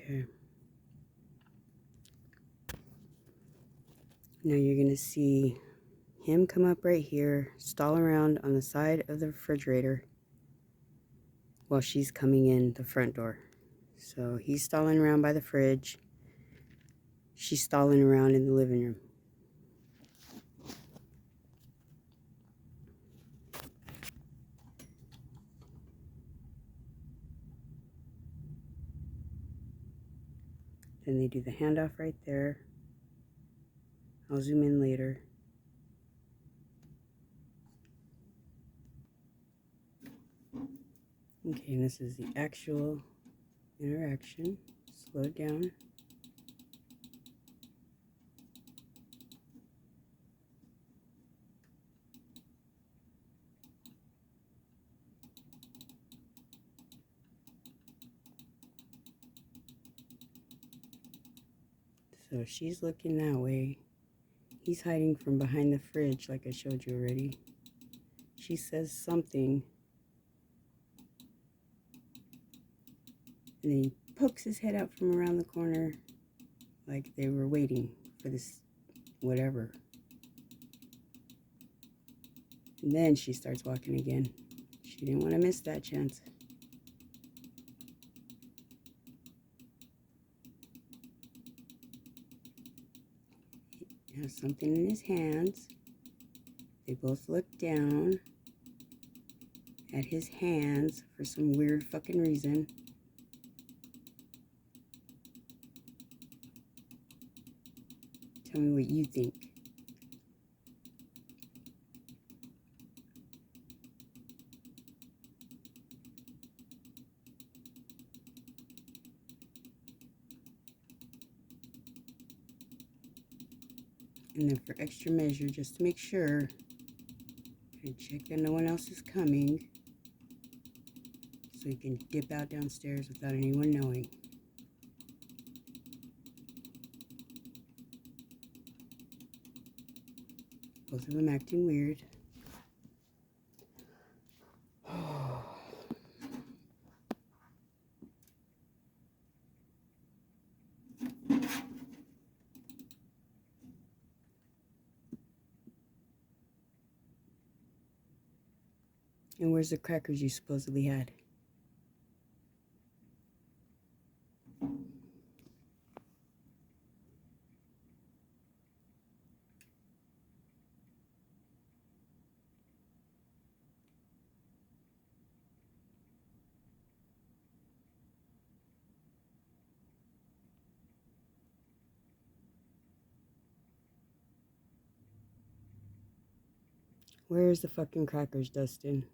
Okay. Now you're going to see him come up right here, stall around on the side of the refrigerator while she's coming in the front door. So he's stalling around by the fridge. She's stalling around in the living room. Then they do the handoff right there. I'll zoom in later. Okay, and this is the actual interaction. Slow down. So she's looking that way. He's hiding from behind the fridge like I showed you already. She says something. And then he pokes his head out from around the corner like they were waiting for this whatever. And then she starts walking again. She didn't want to miss that chance. He has something in his hands. They both look down at his hands for some weird fucking reason. Tell me what you think. And then for extra measure, just to make sure, I check that no one else is coming, so you can dip out downstairs without anyone knowing. Both of them acting weird. And where's the crackers you supposedly had? Where's the fucking crackers, Dustin?